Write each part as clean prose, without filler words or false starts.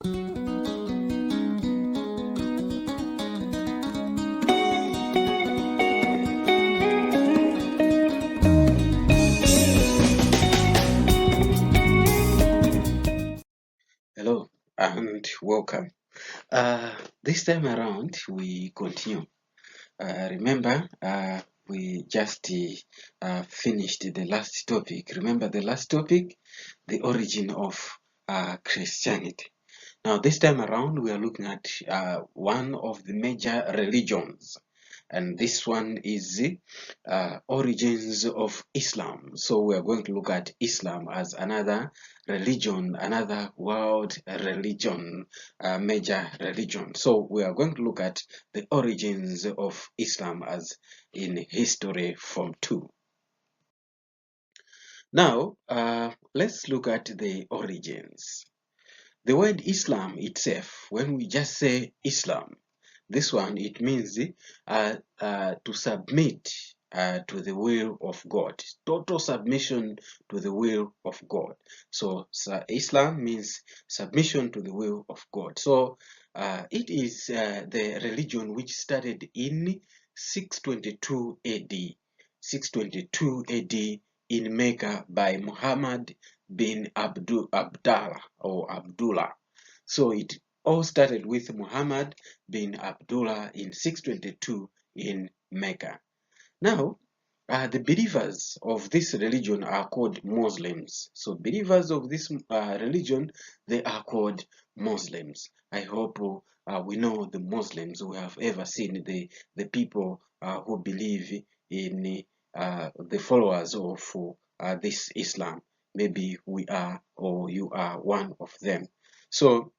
Hello and welcome. This time around we continue. Remember, we just finished the last topic. Remember the last topic, the origin of Christianity. Now this time around we are looking at one of the major religions, and this one is origins of Islam. So we are going to look at Islam as another religion, another world religion, major religion. So we are going to look at the origins of Islam as in history form 2. Now let's look at the origins. The word Islam itself, when we just say Islam, this one, it means to submit to the will of God, total submission to the will of God. So Islam means submission to the will of God. So it is the religion which started in 622 AD. 622 AD in Mecca by Muhammad bin Abdullah. So it all started with Muhammad bin Abdullah in 622 in Mecca. Now, the believers of this religion are called Muslims. So believers of this religion, they are called Muslims. I hope we know the Muslims. We have ever seen the people who believe in the followers of this Islam. Maybe we are or you are one of them. So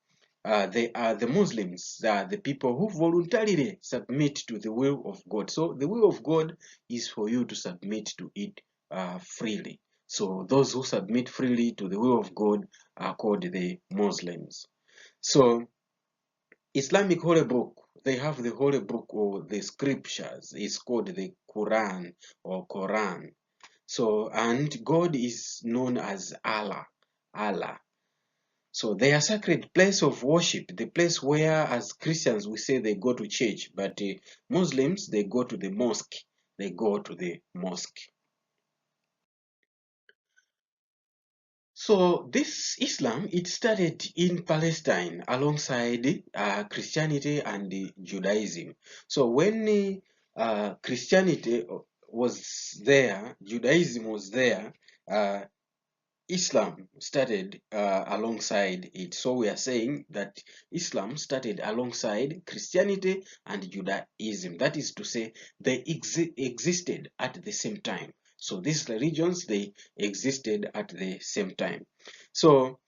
they are the Muslims, they are the people who voluntarily submit to the will of God. So the will of God is for you to submit to it freely. So those who submit freely to the will of God are called the Muslims. So Islamic holy book, they have the holy book or the scriptures. It's called the Quran or Quran. So, and God is known as Allah. So their sacred place of worship, the place where as Christians we say they go to church, but Muslims, they go to the mosque. They go to the mosque. So this Islam, it started in Palestine alongside Christianity and Judaism. So when Christianity was there, Judaism was there, Islam started alongside it. So we are saying that Islam started alongside Christianity and Judaism. That is to say, they existed at the same time. So these religions, they existed at the same time. So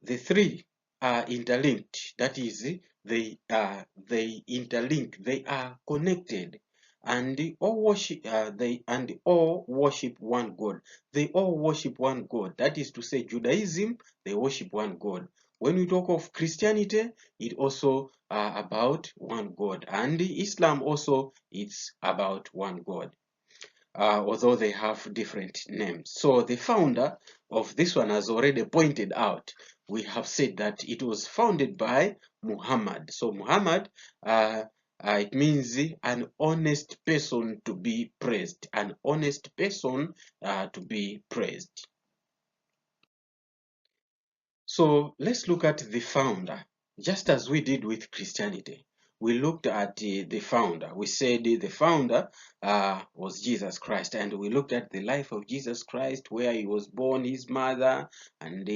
the three are interlinked. That is, they interlink. They are connected, and they all worship. They all worship one God. They all worship one God. That is to say, Judaism, they worship one God. When we talk of Christianity, it also about one God, and Islam also it's about one God. Although they have different names. So the founder of this one has already pointed out. We have said that it was founded by Muhammad. So Muhammad, it means an honest person to be praised. An honest person to be praised. So let's look at the founder, just as we did with Christianity. We looked at the founder. We said the founder was Jesus Christ, and we looked at the life of Jesus Christ, where he was born, his mother, and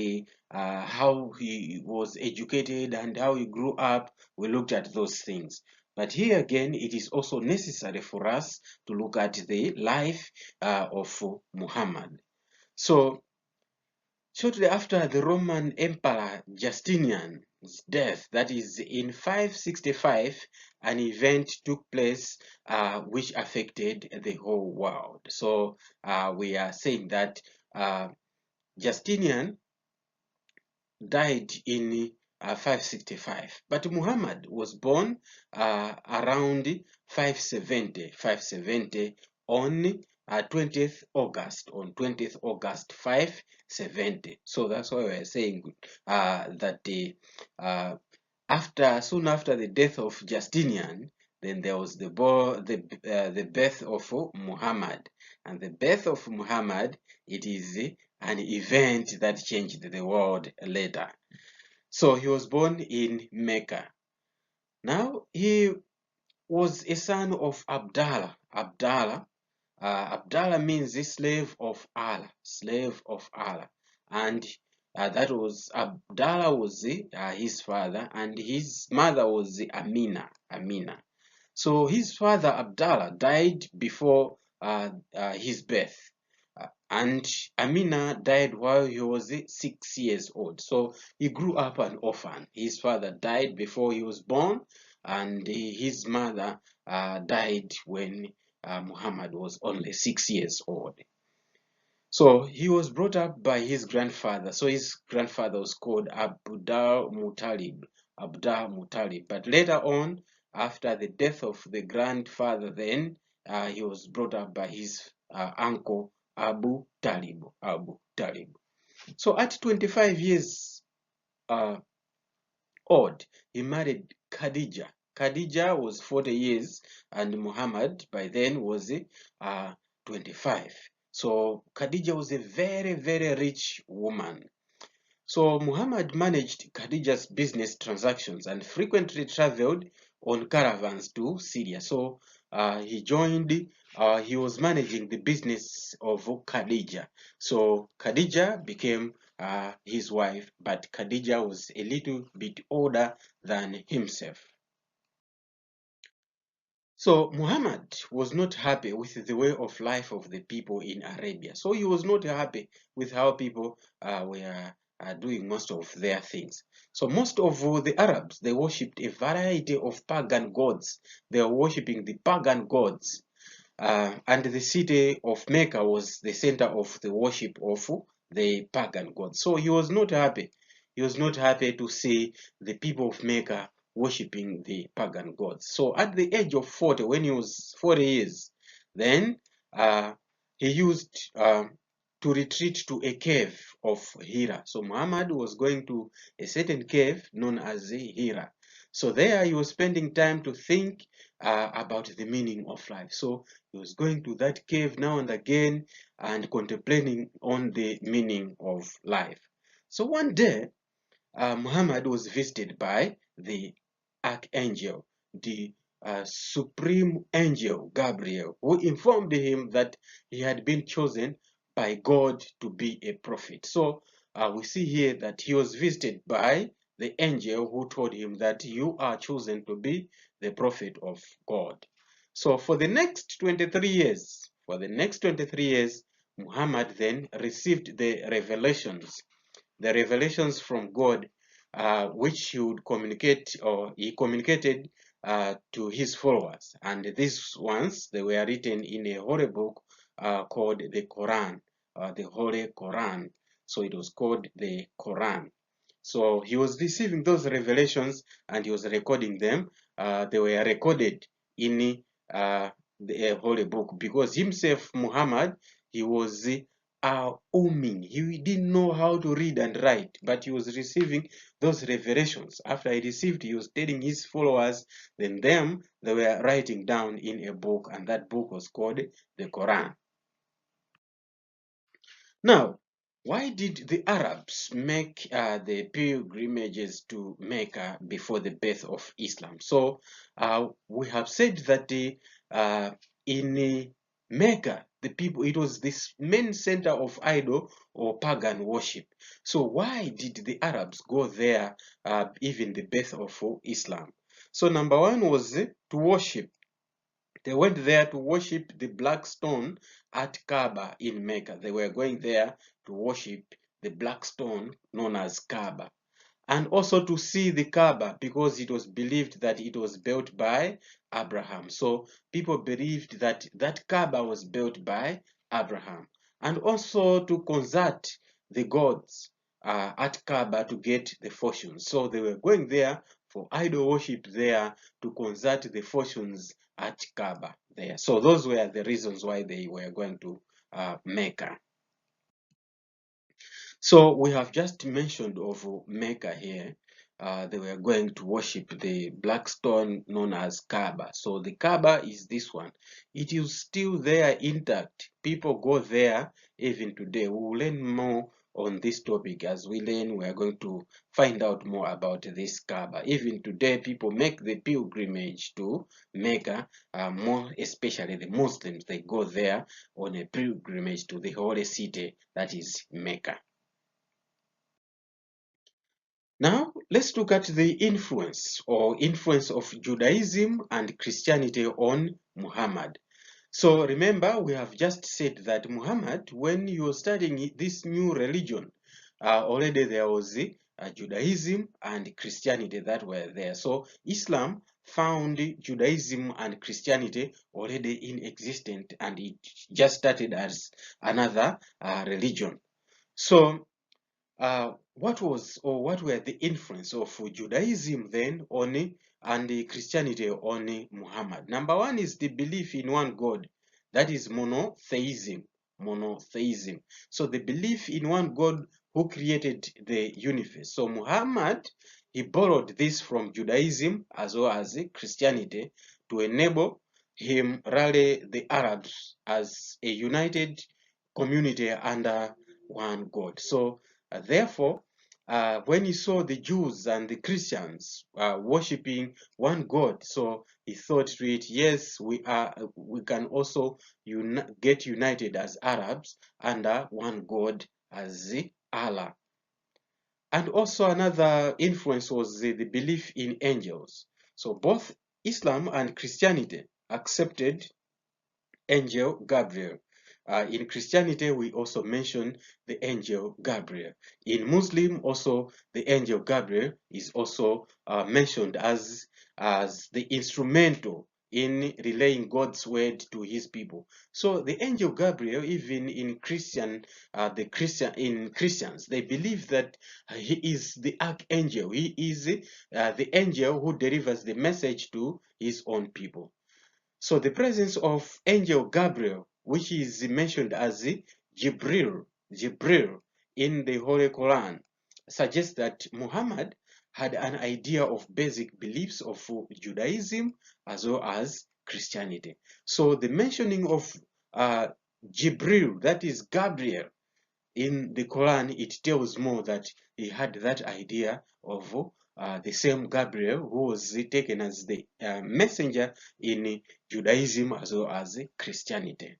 how he was educated and how he grew up. We looked at those things. But here again, it is also necessary for us to look at the life of Muhammad. So shortly after the Roman Emperor Justinian's death, that is in 565, an event took place which affected the whole world. So we are saying that Justinian died in 565, but Muhammad was born around 570 on 20th August, 570. So that's why we're saying that soon after the death of Justinian, then there was the birth of Muhammad. And the birth of Muhammad, it is an event that changed the world later. So he was born in Mecca. Now he was a son of Abdallah. Abdallah means the slave of Allah, slave of Allah. And that was Abdallah was his father, and his mother was Amina. So his father Abdallah died before his birth, and Amina died while he was 6 years old. So he grew up an orphan. His father died before he was born, and his mother died when Muhammad was only 6 years old. So he was brought up by his grandfather. So his grandfather was called Abdul Muttalib. But later on, after the death of the grandfather, then he was brought up by his uncle Abu Talib. So at 25 years old, he married Khadija. Khadija was 40 years, and Muhammad by then was 25. So Khadija was a very, very rich woman. So Muhammad managed Khadija's business transactions and frequently traveled on caravans to Syria. So he was managing the business of Khadija. So Khadija became his wife, but Khadija was a little bit older than himself. So Muhammad was not happy with the way of life of the people in Arabia. So he was not happy with how people were doing most of their things. So most of the Arabs, they worshipped a variety of pagan gods. They were worshipping the pagan gods. And the city of Mecca was the center of the worship of the pagan gods. So he was not happy. He was not happy to see the people of Mecca worshipping the pagan gods. So at the age of 40, when he was 40 years, then he used to retreat to a cave of Hira. So Muhammad was going to a certain cave known as Hira. So there he was spending time to think about the meaning of life. So he was going to that cave now and again and contemplating on the meaning of life. So one day, Muhammad was visited by the archangel, the supreme angel Gabriel, who informed him that he had been chosen by God to be a prophet. So we see here that he was visited by the angel who told him that you are chosen to be the prophet of God. So for the next 23 years, Muhammad then received the revelations from God, which he would communicate, or he communicated to his followers. And these ones, they were written in a holy book called the Quran, the Holy Quran. So it was called the Quran. So he was receiving those revelations and he was recording them. They were recorded in the holy book, because himself, Muhammad, he was Ummi. He didn't know how to read and write, but he was receiving those revelations. After he received, he was telling his followers, then they were writing down in a book, and that book was called the Quran. Now, why did the Arabs make the pilgrimages to Mecca before the birth of Islam? So we have said that in Mecca, the people, it was this main center of idol or pagan worship. So why did the Arabs go there even the birth of Islam? So number one was to worship. They went there to worship the black stone at Kaaba in Mecca. They were going there to worship the black stone known as Kaaba. And also to see the Kaaba, because it was believed that it was built by Abraham. So people believed that that Kaaba was built by Abraham. And also to consult the gods at Kaaba to get the fortunes. So they were going there for idol worship there, to consult the fortunes at Kaaba there. So those were the reasons why they were going to Mecca. So we have just mentioned of Mecca here. they were going to worship the black stone known as Kaaba. So the Kaaba is this one. It is still there intact. People go there even today. We will learn more on this topic. As we learn, we are going to find out more about this Kaaba. Even today, people make the pilgrimage to Mecca, more especially the Muslims. They go there on a pilgrimage to the holy city, that is Mecca. Now, let's look at the influence of Judaism and Christianity on Muhammad. So remember, we have just said that Muhammad, when you were studying this new religion, already there was Judaism and Christianity that were there. So Islam found Judaism and Christianity already in existence, and it just started as another religion. So what were the influence of Judaism then on and Christianity on Muhammad? Number one is the belief in one God, that is monotheism. Monotheism. So the belief in one God who created the universe. So Muhammad, he borrowed this from Judaism as well as Christianity to enable him rally the Arabs as a united community under one God. So therefore, when he saw the Jews and the Christians worshiping one God, so he thought to it, yes, we can also get united as Arabs under one God as Allah. And also another influence was the belief in angels. So both Islam and Christianity accepted angel Gabriel. In Christianity, we also mention the angel Gabriel. In Muslim, also the angel Gabriel is also mentioned as the instrumental in relaying God's word to His people. So the angel Gabriel, even in Christians, they believe that he is the archangel. He is the angel who delivers the message to his own people. So the presence of angel Gabriel, which is mentioned as Jibril in the Holy Quran, suggests that Muhammad had an idea of basic beliefs of Judaism as well as Christianity. So the mentioning of Jibril, that is Gabriel, in the Quran, it tells more that he had that idea of the same Gabriel who was taken as the messenger in Judaism as well as Christianity.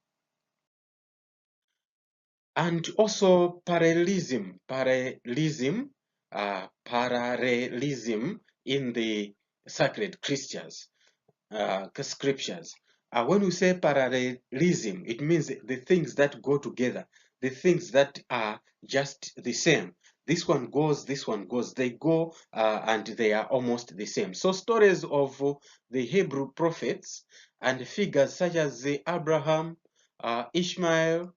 And also parallelism in the sacred scriptures. When we say parallelism, it means the things that go together, the things that are just the same. This one goes, they go and they are almost the same. So stories of the Hebrew prophets and figures such as Abraham, Ishmael,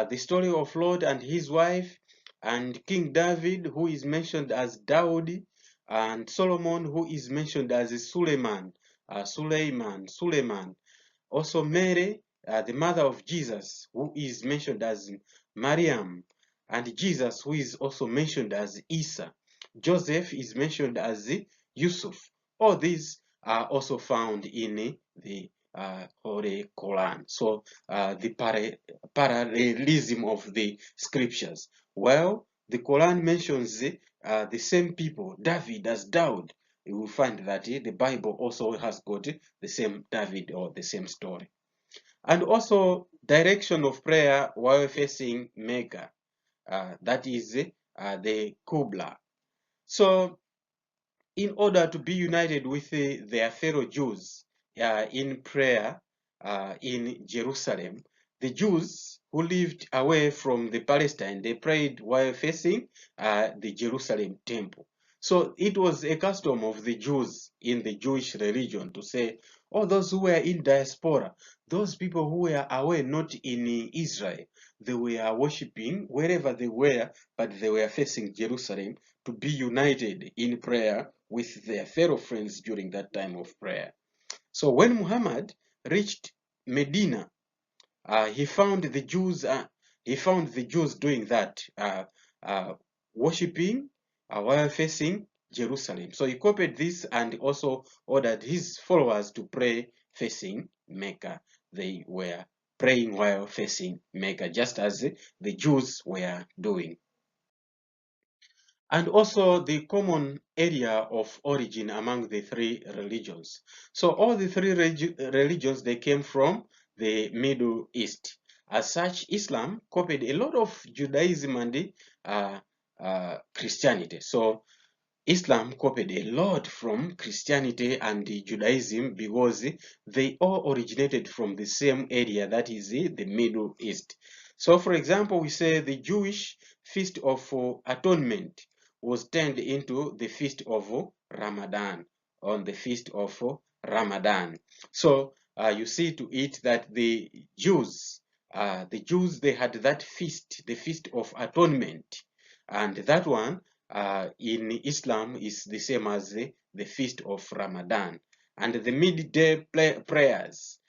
the story of Lot and his wife, and King David, who is mentioned as Daud, and Solomon, who is mentioned as Suleiman. Also Mary, the mother of Jesus, who is mentioned as Mariam, and Jesus, who is also mentioned as Isa. Joseph is mentioned as Yusuf. All these are also found in the Holy Quran. So the parallelism of the scriptures. Well, the Quran mentions the same people, David as Daud. You will find that the Bible also has got the same David or the same story. And also direction of prayer while facing Mecca. That is the Qibla. So in order to be united with their fellow Jews in prayer in Jerusalem, the Jews who lived away from the Palestine, they prayed while facing the Jerusalem temple. So it was a custom of the Jews in the Jewish religion to say, oh, those who were in diaspora, those people who were away, not in Israel, they were worshipping wherever they were, but they were facing Jerusalem to be united in prayer with their fellow friends during that time of prayer. So when Muhammad reached Medina, he found the Jews doing that, worshipping while facing Jerusalem. So he copied this and also ordered his followers to pray facing Mecca. They were praying while facing Mecca, just as the Jews were doing. And also the common area of origin among the three religions. So all the three religions, they came from the Middle East. As such, Islam copied a lot of Judaism and Christianity. So Islam copied a lot from Christianity and Judaism because they all originated from the same area, that is the Middle East. So, for example, we say the Jewish Feast of Atonement was turned into the Feast of Ramadan, on the Feast of Ramadan. So, you see to it that the Jews, they had that feast, the Feast of Atonement, and that one in Islam is the same as the Feast of Ramadan. And the midday prayers,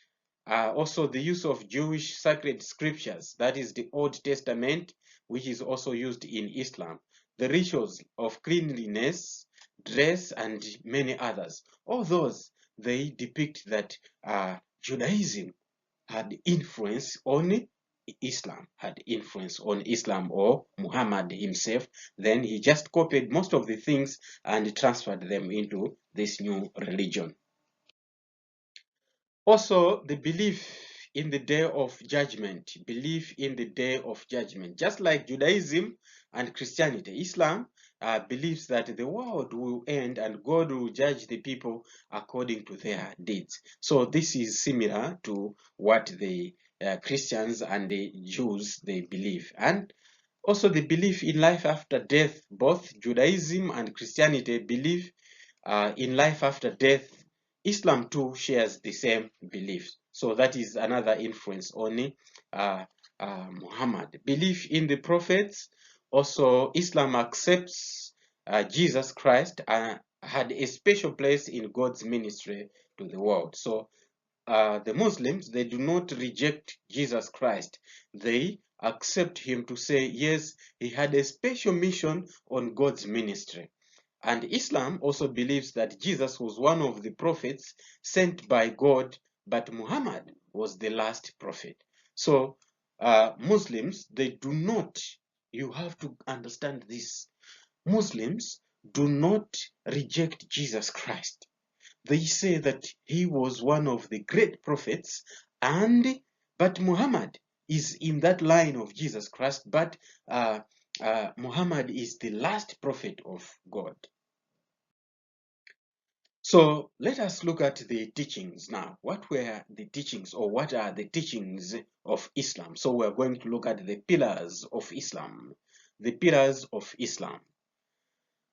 also the use of Jewish sacred scriptures, that is the Old Testament, which is also used in Islam, the rituals of cleanliness, dress, and many others. All those, they depict that Judaism had influence on Islam, or Muhammad himself. Then he just copied most of the things and transferred them into this new religion. Also, the belief in the day of judgment, just like Judaism and Christianity. Islam believes that the world will end and God will judge the people according to their deeds. So this is similar to what the Christians and the Jews, they believe. And also the belief in life after death. Both Judaism and Christianity believe in life after death. Islam too shares the same beliefs. So that is another influence on Muhammad. Belief in the prophets. Also, Islam accepts Jesus Christ had a special place in God's ministry to the world. So the Muslims, they do not reject Jesus Christ. They accept him to say, yes, he had a special mission on God's ministry. And Islam also believes that Jesus was one of the prophets sent by God, but Muhammad was the last prophet. So Muslims, they do not, you have to understand this, Muslims do not reject Jesus Christ. They say that he was one of the great prophets, but Muhammad is in that line of Jesus Christ, but Muhammad is the last prophet of God. So let us look at the teachings now. What were the teachings, or what are the teachings of Islam? So we are going to look at the pillars of Islam. The pillars of Islam.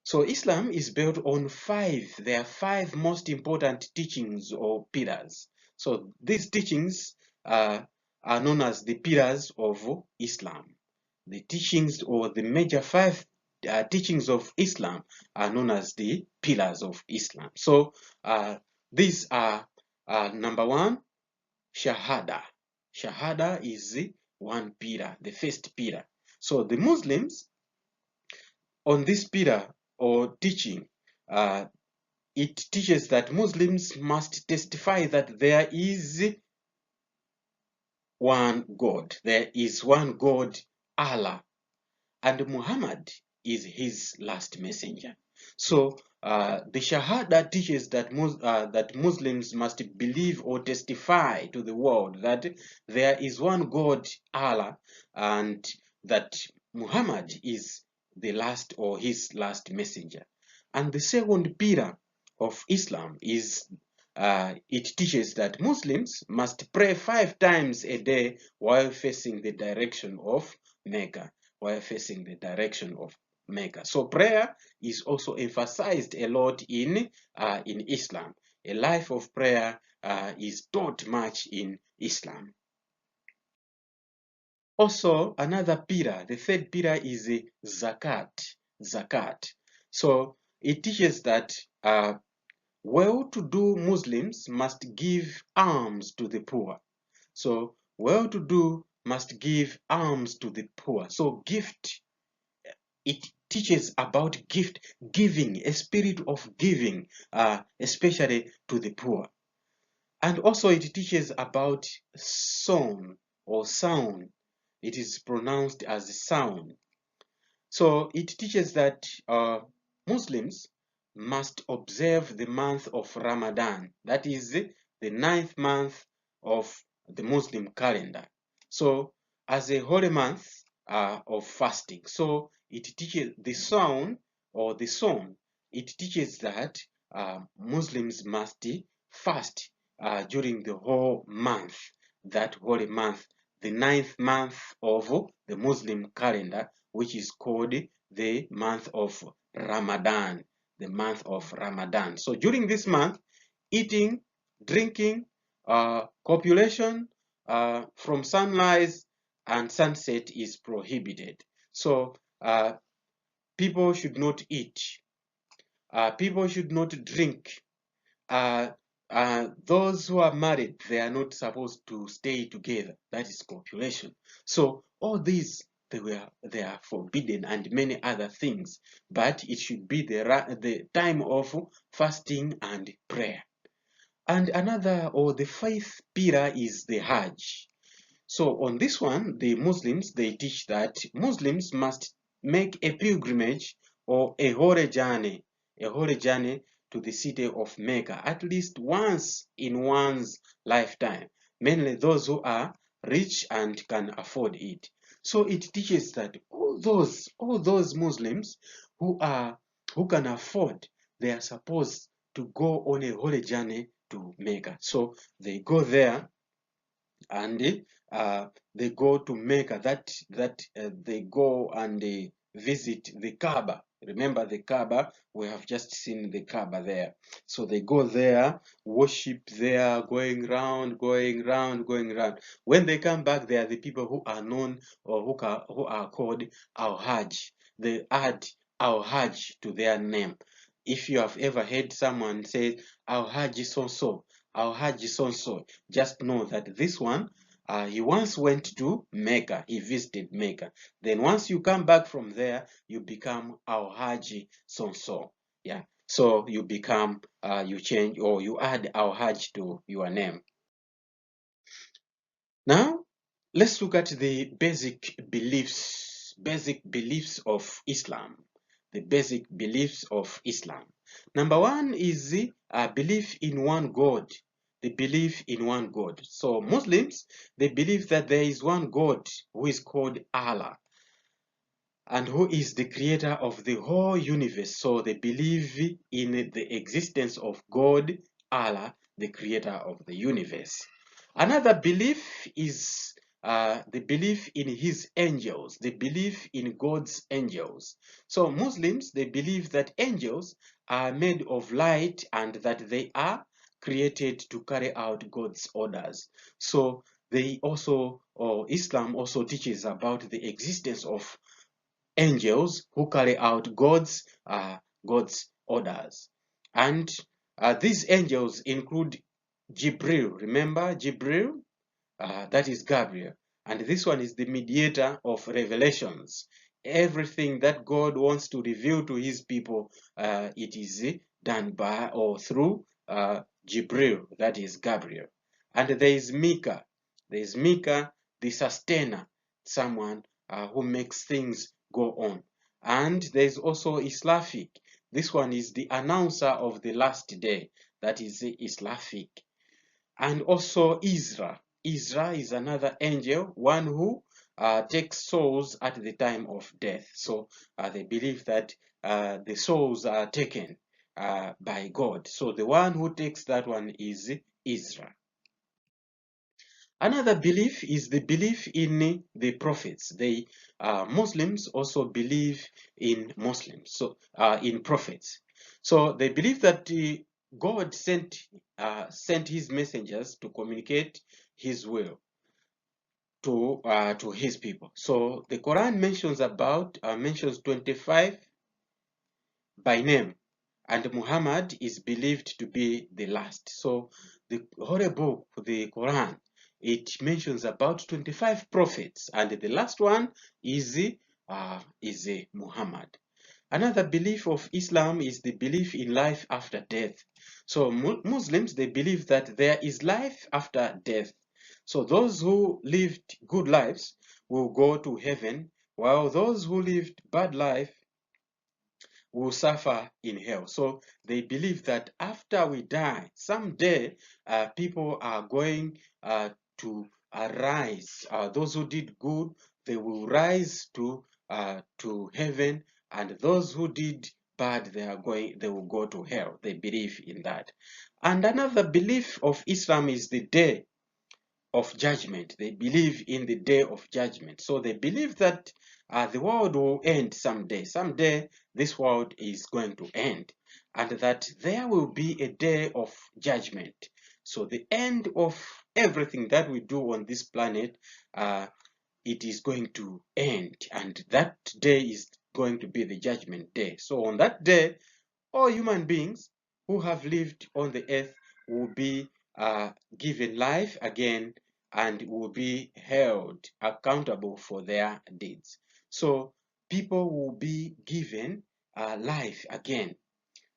So Islam is built on five. There are five most important teachings or pillars. So these teachings are known as the pillars of Islam. The teachings, or the major five teachings of Islam, are known as the pillars of Islam. So these are number one, Shahadah. Shahadah is one pillar, the first pillar. So the Muslims, on this pillar or teaching, it teaches that Muslims must testify that there is one God. There is one God, Allah, and Muhammad is his last messenger. So the Shahada teaches that Muslims must believe or testify to the world that there is one God, Allah, and that Muhammad is the last, or his last messenger. And the second pillar of Islam is it teaches that Muslims must pray 5 times a day while facing the direction of Mecca. So prayer is also emphasized a lot in Islam. A life of prayer is taught much in Islam. Also, another pillar, the third pillar, is zakat. So it teaches that well-to-do Muslims must give alms to the poor. So well-to-do must give alms to the poor. So gift it teaches about giving, a spirit of giving, especially to the poor. And also it teaches about song or sound. It is pronounced as sound. So it teaches that Muslims must observe the month of Ramadan. That is the 9th month of the Muslim calendar. So as a holy month of fasting. So it teaches the sound or the song. It teaches that Muslims must fast during the whole month, that holy month, the 9th month of the Muslim calendar, which is called the month of Ramadan, the month of Ramadan. So during this month, eating, drinking, copulation from sunrise and sunset is prohibited. So people should not eat, people should not drink. Those who are married, they are not supposed to stay together. That is copulation. So all these, they are forbidden, and many other things. But it should be the time of fasting and prayer. And another, or the faith pillar, is the Hajj. So on this one, the Muslims, they teach that Muslims must make a pilgrimage or a holy journey to the city of Mecca at least once in one's lifetime, mainly those who are rich and can afford it. So it teaches that all those Muslims who can afford, they are supposed to go on a holy journey to Mecca. So they go there and they go to Mecca. They go and they visit the Kaaba. Remember the Kaaba? We have just seen the Kaaba there. So they go there, worship there, going round, going round, going round. When they come back, they are the people who are known, or who are called Al-Hajj. They add Al-Hajj to their name. If you have ever heard someone say Al-Hajj so-so, Al-Hajj so-so, just know that this one, he once went to Mecca. He visited Mecca. Then once you come back from there, you become Al-Hajj so-so. Yeah. So you become, you change, or you add Al-Hajj to your name. Now, let's look at the basic beliefs of Islam. The basic beliefs of Islam. Number one is the belief in one God. The belief in one God. So Muslims, they believe that there is one God who is called Allah, and who is the creator of the whole universe. So they believe in the existence of God, Allah, the creator of the universe. Another belief is the belief in his angels, the belief in God's angels. So Muslims, they believe that angels are made of light and that they are created to carry out God's orders. So they also, or Islam also teaches about the existence of angels who carry out God's orders. And these angels include Jibril. Remember Jibril? That is Gabriel. And this one is the mediator of revelations. Everything that God wants to reveal to his people, it is done by or through Jibril, that is Gabriel. And there is Mika. There is Mika, the sustainer, someone who makes things go on. And there is also Islafik. This one is the announcer of the last day. That is Islafik. And also Isra. Isra is another angel, one who takes souls at the time of death. So they believe that the souls are taken by God. So the one who takes that one is Isra. Another belief is the belief in the prophets. They Muslims also believe in Muslims, so in prophets. So they believe that God sent his messengers to communicate his will to his people. So the Quran mentions 25 by name, and Muhammad is believed to be the last. So the Holy Book, the Quran, it mentions about 25 prophets, and the last one is is Muhammad. Another belief of Islam is the belief in life after death. So Muslims, they believe that there is life after death. So those who lived good lives will go to heaven, while those who lived bad life will suffer in hell. So they believe that after we die, someday people are going to arise. Those who did good, they will rise to heaven, and those who did bad, they will go to hell. They believe in that. And another belief of Islam is the day of judgment. They believe in the day of judgment. So they believe that the world will end someday. Someday this world is going to end, and that there will be a day of judgment. So the end of everything that we do on this planet, it is going to end, and that day is going to be the judgment day. So on that day, all human beings who have lived on the earth will be given life again and will be held accountable for their deeds. So people will be given life again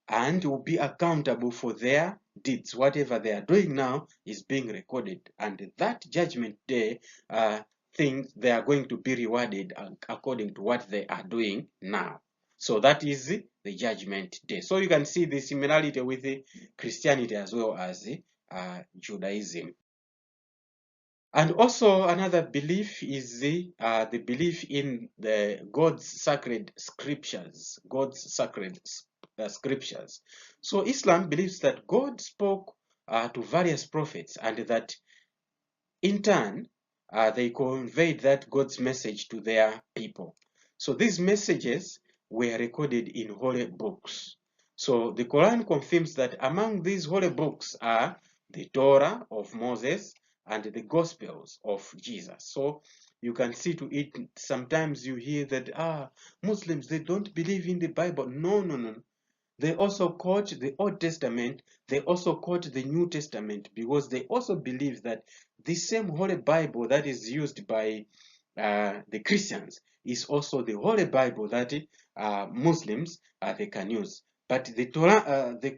and will be accountable for their deeds. Whatever they are doing now is being recorded, and that judgment day, things they are going to be rewarded according to what they are doing now. So that is the judgment day. So you can see the similarity with Christianity as well as Judaism. And also another belief is the belief in the God's sacred scriptures. God's sacred scriptures. So Islam believes that God spoke to various prophets, and that in turn they conveyed that God's message to their people. So these messages were recorded in holy books. So the Quran confirms that among these holy books are the Torah of Moses and the Gospels of Jesus. So you can see to it, sometimes you hear that Muslims, they don't believe in the Bible. No, no, no. They also quote the Old Testament, they also quote the New Testament, because they also believe that the same Holy Bible that is used by the Christians is also the Holy Bible that Muslims they can use. But the Torah, the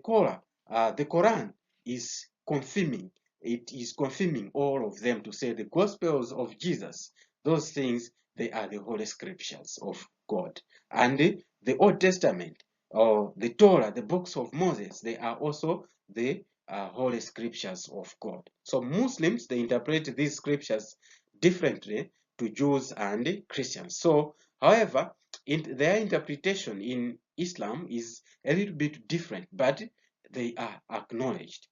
Quran is confirming. It is confirming all of them to say the Gospels of Jesus. Those things, they are the Holy Scriptures of God. And the Old Testament, or the Torah, the books of Moses, they are also the Holy Scriptures of God. So Muslims, they interpret these scriptures differently to Jews and Christians. So, however, their interpretation in Islam is a little bit different, but they are acknowledged.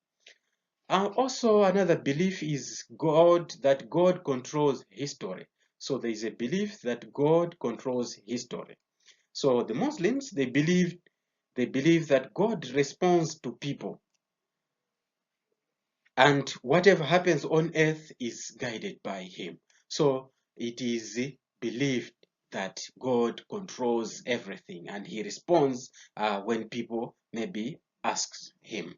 Also, another belief is that God controls history. So there is a belief that God controls history. So the Muslims, they believe that God responds to people, and whatever happens on earth is guided by him. So it is believed that God controls everything, and he responds when people maybe ask him.